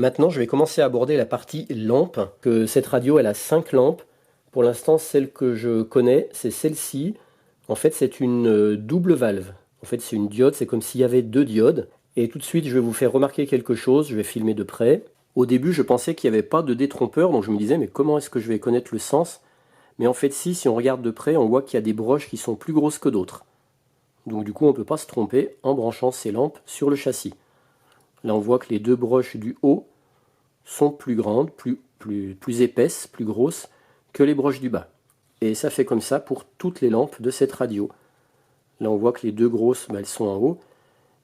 Maintenant, je vais commencer à aborder la partie lampe. Que cette radio, elle a 5 lampes. Pour l'instant, celle que je connais, c'est celle-ci. En fait, c'est une double valve. En fait, c'est une diode, c'est comme s'il y avait 2 diodes. Et tout de suite, je vais vous faire remarquer quelque chose, je vais filmer de près. Au début, je pensais qu'il n'y avait pas de détrompeur, donc je me disais, mais comment est-ce que je vais connaître le sens? Mais en fait, si on regarde de près, on voit qu'il y a des broches qui sont plus grosses que d'autres. Donc du coup, on ne peut pas se tromper en branchant ces lampes sur le châssis. Là, on voit que les 2 broches du haut sont plus grandes, plus épaisses, plus grosses que les broches du bas. Et ça fait comme ça pour toutes les lampes de cette radio. Là, on voit que les 2 grosses, elles sont en haut,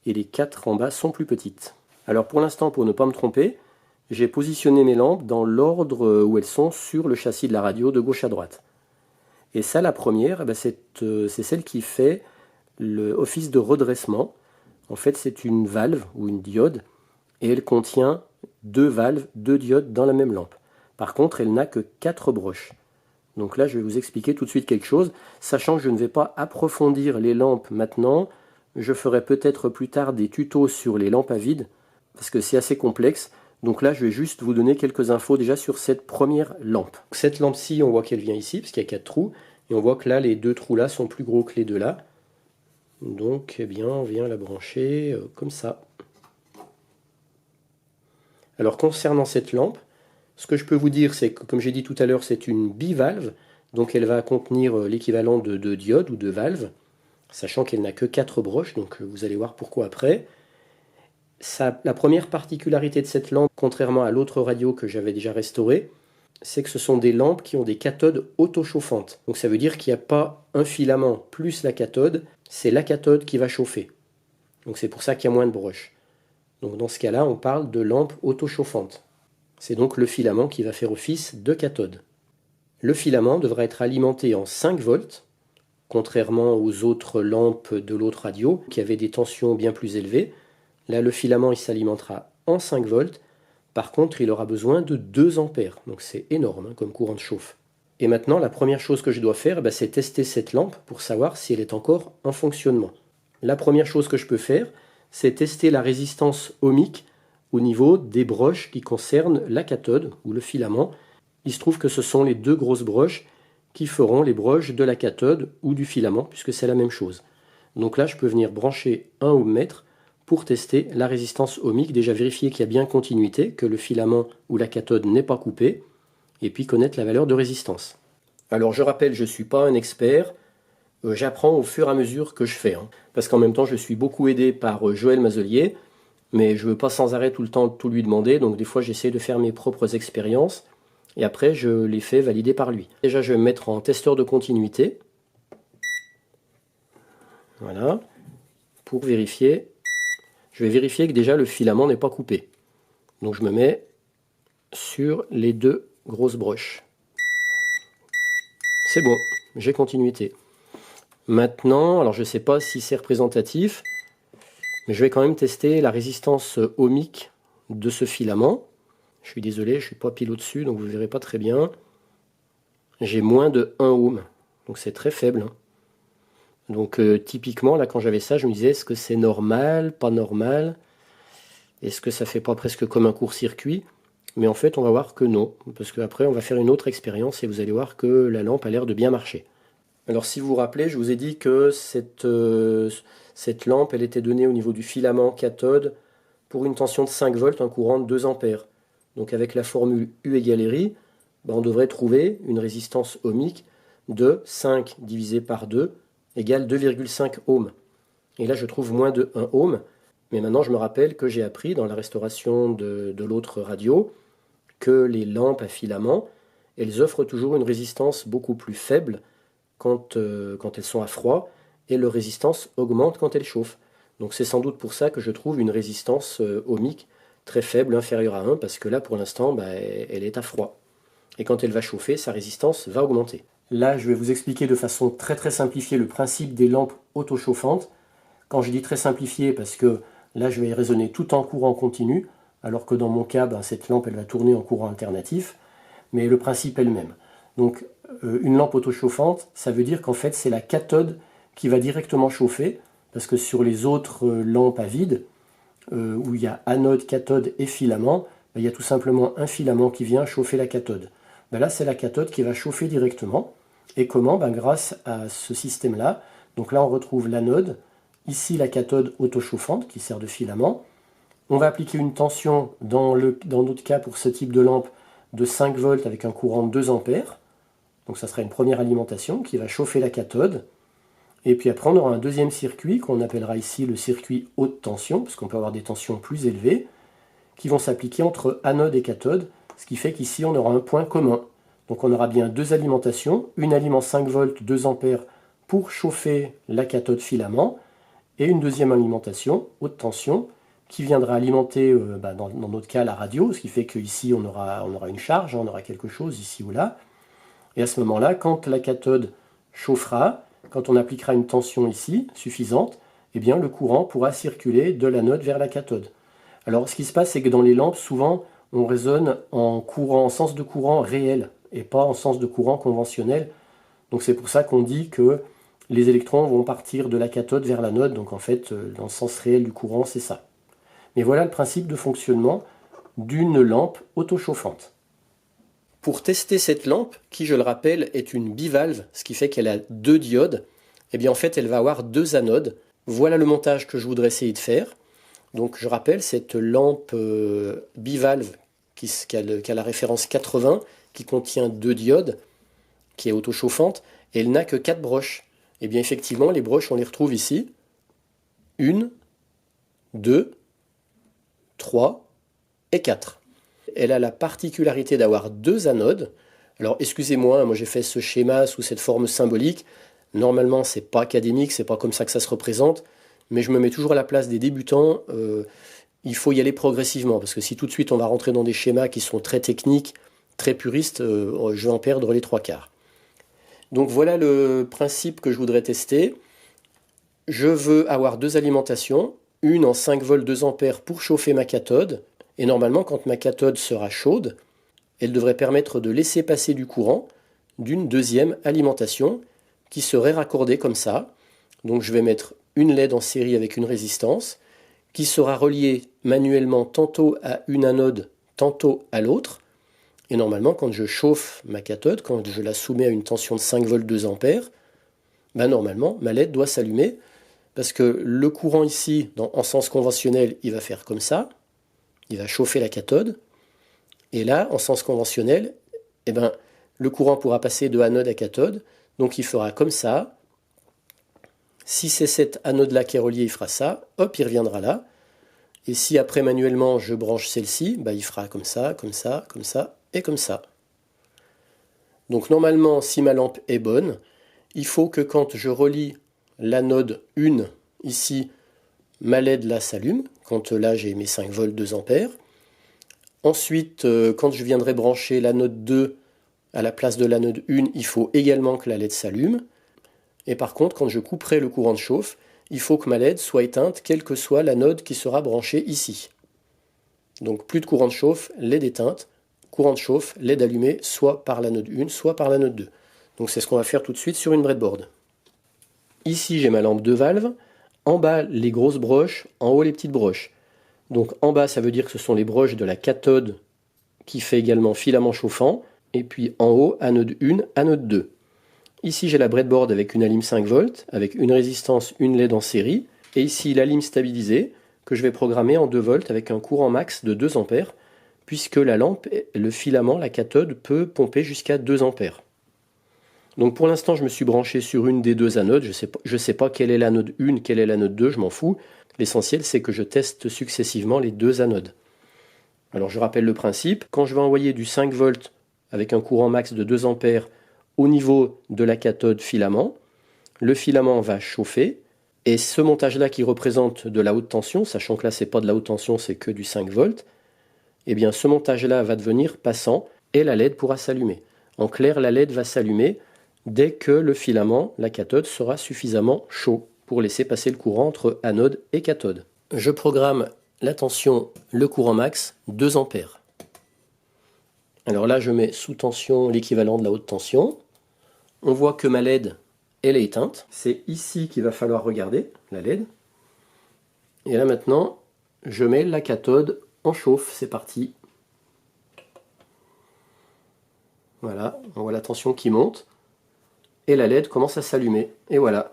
et les 4 en bas sont plus petites. Alors pour l'instant, pour ne pas me tromper, j'ai positionné mes lampes dans l'ordre où elles sont sur le châssis de la radio, de gauche à droite. Et ça, la première, c'est celle qui fait l'office de redressement. En fait, c'est une valve ou une diode, et elle contient 2 valves, 2 diodes dans la même lampe. Par contre, elle n'a que 4 broches. Donc là, je vais vous expliquer tout de suite quelque chose, sachant que je ne vais pas approfondir les lampes maintenant. Je ferai peut-être plus tard des tutos sur les lampes à vide, parce que c'est assez complexe. Donc là, je vais juste vous donner quelques infos déjà sur cette première lampe. Cette lampe-ci, on voit qu'elle vient ici, parce qu'il y a 4 trous, et on voit que là, les 2 trous là sont plus gros que les 2 là. Donc, eh bien, on vient la brancher comme ça. Alors, concernant cette lampe, ce que je peux vous dire, c'est que, comme j'ai dit tout à l'heure, c'est une bivalve, donc elle va contenir l'équivalent de 2 diodes ou 2 valves, sachant qu'elle n'a que 4 broches, donc vous allez voir pourquoi après. La première particularité de cette lampe, contrairement à l'autre radio que j'avais déjà restaurée, c'est que ce sont des lampes qui ont des cathodes autochauffantes. Donc ça veut dire qu'il n'y a pas un filament plus la cathode, c'est la cathode qui va chauffer. Donc c'est pour ça qu'il y a moins de broches. Donc dans ce cas-là, on parle de lampe autochauffante. C'est donc le filament qui va faire office de cathode. Le filament devra être alimenté en 5 volts, contrairement aux autres lampes de l'autre radio qui avaient des tensions bien plus élevées. Là, le filament il s'alimentera en 5 volts. Par contre, il aura besoin de 2 ampères. Donc c'est énorme comme courant de chauffe. Et maintenant, la première chose que je dois faire, c'est tester cette lampe pour savoir si elle est encore en fonctionnement. La première chose que je peux faire, c'est tester la résistance ohmique au niveau des broches qui concernent la cathode ou le filament. Il se trouve que ce sont les 2 grosses broches qui feront les broches de la cathode ou du filament, puisque c'est la même chose. Donc là, je peux venir brancher un ohmmètre pour tester la résistance ohmique, déjà vérifier qu'il y a bien continuité, que le filament ou la cathode n'est pas coupé, et puis connaître la valeur de résistance. Alors je rappelle, je ne suis pas un expert, j'apprends au fur et à mesure que je fais, parce qu'en même temps je suis beaucoup aidé par Joël Mazelier, mais je ne veux pas sans arrêt tout le temps tout lui demander, donc des fois j'essaie de faire mes propres expériences, et après je les fais valider par lui. Déjà je vais me mettre en testeur de continuité, voilà, pour vérifier. Je vais vérifier que déjà le filament n'est pas coupé. Donc je me mets sur les 2 grosses broches. C'est bon, j'ai continuité. Maintenant, alors je ne sais pas si c'est représentatif, mais je vais quand même tester la résistance ohmique de ce filament. Je suis désolé, je ne suis pas pile au-dessus, donc vous ne verrez pas très bien. J'ai moins de 1 ohm, donc c'est très faible. Donc typiquement, là quand j'avais ça, je me disais, est-ce que c'est normal, pas normal? Est-ce que ça fait pas presque comme un court-circuit? Mais en fait, on va voir que non, parce qu'après, on va faire une autre expérience et vous allez voir que la lampe a l'air de bien marcher. Alors si vous vous rappelez, je vous ai dit que cette lampe, elle était donnée au niveau du filament cathode pour une tension de 5 volts, un courant de 2 ampères. Donc avec la formule U égale RI, on devrait trouver une résistance ohmique de 5 divisé par 2 égale 2,5 ohms. Et là, je trouve moins de 1 ohm. Mais maintenant, je me rappelle que j'ai appris dans la restauration de l'autre radio que les lampes à filament, elles offrent toujours une résistance beaucoup plus faible quand elles sont à froid, et leur résistance augmente quand elles chauffent. Donc c'est sans doute pour ça que je trouve une résistance ohmique très faible, inférieure à 1, parce que là, pour l'instant, elle est à froid. Et quand elle va chauffer, sa résistance va augmenter. Là, je vais vous expliquer de façon très très simplifiée le principe des lampes autochauffantes. Quand je dis très simplifié, parce que là, je vais raisonner tout en courant continu, alors que dans mon cas, cette lampe, elle va tourner en courant alternatif, mais le principe est le même. Donc, une lampe autochauffante, ça veut dire qu'en fait, c'est la cathode qui va directement chauffer, parce que sur les autres lampes à vide, où il y a anode, cathode et filament, il y a tout simplement un filament qui vient chauffer la cathode. Ben là, c'est la cathode qui va chauffer directement. Et comment? Ben grâce à ce système-là. Donc là, on retrouve l'anode. Ici, la cathode autochauffante qui sert de filament. On va appliquer une tension, dans notre cas, pour ce type de lampe, de 5 volts avec un courant de 2 ampères. Donc ça sera une première alimentation qui va chauffer la cathode. Et puis après, on aura un deuxième circuit qu'on appellera ici le circuit haute tension, parce qu'on peut avoir des tensions plus élevées, qui vont s'appliquer entre anode et cathode, ce qui fait qu'ici, on aura un point commun. Donc on aura bien deux alimentations, une aliment 5 volts, 2 ampères pour chauffer la cathode filament, et une deuxième alimentation, haute tension, qui viendra alimenter, dans notre cas, la radio, ce qui fait qu'ici, on aura une charge, on aura quelque chose ici ou là. Et à ce moment-là, quand la cathode chauffera, quand on appliquera une tension ici, suffisante, eh bien, le courant pourra circuler de l'anode vers la cathode. Alors, ce qui se passe, c'est que dans les lampes, souvent, on raisonne en sens de courant réel, et pas en sens de courant conventionnel. Donc c'est pour ça qu'on dit que les électrons vont partir de la cathode vers l'anode. Donc en fait, dans le sens réel du courant, c'est ça. Mais voilà le principe de fonctionnement d'une lampe autochauffante. Pour tester cette lampe, qui je le rappelle est une bivalve, ce qui fait qu'elle a deux diodes, eh bien en fait elle va avoir deux anodes. Voilà le montage que je voudrais essayer de faire. Donc je rappelle cette lampe bivalve qui a la référence 80, qui contient deux diodes, qui est autochauffante, et elle n'a que 4 broches. Et bien effectivement, les broches, on les retrouve ici. 1, 2, 3 et 4. Elle a la particularité d'avoir deux anodes. Alors excusez-moi, moi j'ai fait ce schéma sous cette forme symbolique. Normalement, c'est pas académique, c'est pas comme ça que ça se représente, mais je me mets toujours à la place des débutants. Il faut y aller progressivement, parce que si tout de suite on va rentrer dans des schémas qui sont très techniques, très puristes, je vais en perdre les 3/4. Donc voilà le principe que je voudrais tester. Je veux avoir deux alimentations, une en 5 volts 2 ampères pour chauffer ma cathode, et normalement quand ma cathode sera chaude, elle devrait permettre de laisser passer du courant d'une deuxième alimentation qui serait raccordée comme ça. Donc je vais mettre une LED en série avec une résistance, qui sera reliée manuellement tantôt à une anode, tantôt à l'autre. Et normalement, quand je chauffe ma cathode, quand je la soumets à une tension de 5 volts 2 ampères, normalement, ma LED doit s'allumer, parce que le courant ici, en sens conventionnel, il va faire comme ça, il va chauffer la cathode, et là, en sens conventionnel, le courant pourra passer de anode à cathode, donc il fera comme ça. Si c'est cette anode-là qui est reliée, il fera ça, hop, il reviendra là. Et si après manuellement je branche celle-ci, il fera comme ça, comme ça, comme ça et comme ça. Donc normalement, si ma lampe est bonne, il faut que quand je relie l'anode 1 ici, ma LED là s'allume, quand là j'ai mes 5 volts 2 ampères. Ensuite, quand je viendrai brancher l'anode 2 à la place de l'anode 1, il faut également que la LED s'allume. Et par contre, quand je couperai le courant de chauffe, il faut que ma LED soit éteinte, quelle que soit l'anode qui sera branchée ici. Donc plus de courant de chauffe, LED éteinte, courant de chauffe, LED allumée, soit par l'anode 1, soit par l'anode 2. Donc c'est ce qu'on va faire tout de suite sur une breadboard. Ici j'ai ma lampe de valve, en bas les grosses broches, en haut les petites broches. Donc en bas ça veut dire que ce sont les broches de la cathode qui fait également filament chauffant, et puis en haut anode 1, anode 2. Ici j'ai la breadboard avec une alim 5 volts, avec une résistance, une LED en série, et ici la lime stabilisée que je vais programmer en 2 volts avec un courant max de 2 ampères, puisque la lampe, le filament, la cathode peut pomper jusqu'à 2 ampères. Donc pour l'instant je me suis branché sur une des deux anodes, je ne sais pas quelle est l'anode 1, quelle est l'anode 2, je m'en fous. L'essentiel c'est que je teste successivement les deux anodes. Alors je rappelle le principe, quand je vais envoyer du 5 volts avec un courant max de 2 ampères au niveau de la cathode filament, le filament va chauffer, et ce montage-là qui représente de la haute tension, sachant que là c'est pas de la haute tension, c'est que du 5 volts, eh bien ce montage-là va devenir passant et la LED pourra s'allumer. En clair, la LED va s'allumer dès que le filament, la cathode, sera suffisamment chaud pour laisser passer le courant entre anode et cathode. Je programme la tension, le courant max, 2 ampères. Alors là, je mets sous tension l'équivalent de la haute tension. On voit que ma LED, elle est éteinte. C'est ici qu'il va falloir regarder, la LED. Et là maintenant, je mets la cathode en chauffe. C'est parti. Voilà, on voit la tension qui monte. Et la LED commence à s'allumer. Et voilà.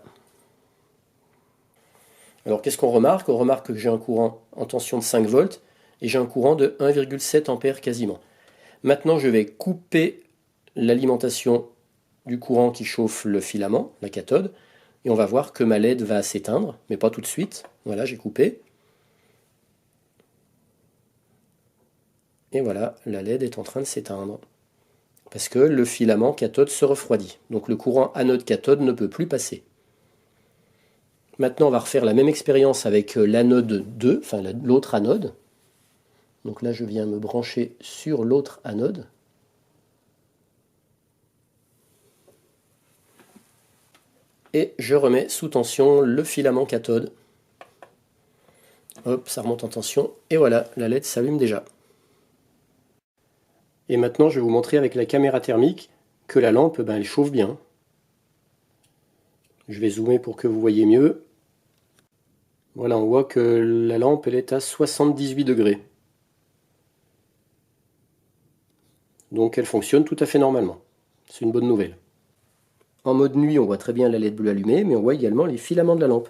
Alors qu'est-ce qu'on remarque? On remarque que j'ai un courant en tension de 5 volts et j'ai un courant de 1,7 ampères quasiment. Maintenant, je vais couper l'alimentation du courant qui chauffe le filament, la cathode, et on va voir que ma LED va s'éteindre, mais pas tout de suite. Voilà, j'ai coupé. Et voilà, la LED est en train de s'éteindre. Parce que le filament cathode se refroidit. Donc le courant anode-cathode ne peut plus passer. Maintenant, on va refaire la même expérience avec l'anode 2, enfin l'autre anode. Donc là, je viens me brancher sur l'autre anode. Et je remets sous tension le filament cathode. Hop, ça remonte en tension. Et voilà, la LED s'allume déjà. Et maintenant, je vais vous montrer avec la caméra thermique que la lampe, elle chauffe bien. Je vais zoomer pour que vous voyez mieux. Voilà, on voit que la lampe, elle est à 78 degrés. Donc elle fonctionne tout à fait normalement. C'est une bonne nouvelle. En mode nuit, on voit très bien la LED bleue allumée, mais on voit également les filaments de la lampe.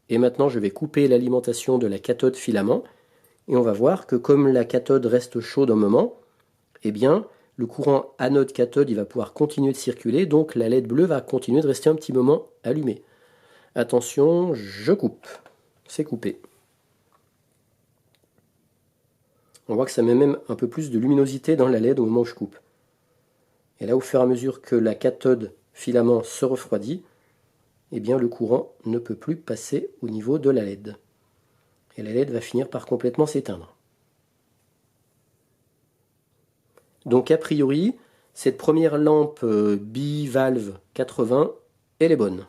Et maintenant, je vais couper l'alimentation de la cathode filament. Et on va voir que comme la cathode reste chaude un moment, eh bien, le courant anode-cathode, il va pouvoir continuer de circuler, donc la LED bleue va continuer de rester un petit moment allumée. Attention, je coupe. C'est coupé. On voit que ça met même un peu plus de luminosité dans la LED au moment où je coupe. Et là, au fur et à mesure que la cathode filament se refroidit, eh bien, le courant ne peut plus passer au niveau de la LED. Et la LED va finir par complètement s'éteindre. Donc a priori, cette première lampe bivalve 80, elle est bonne.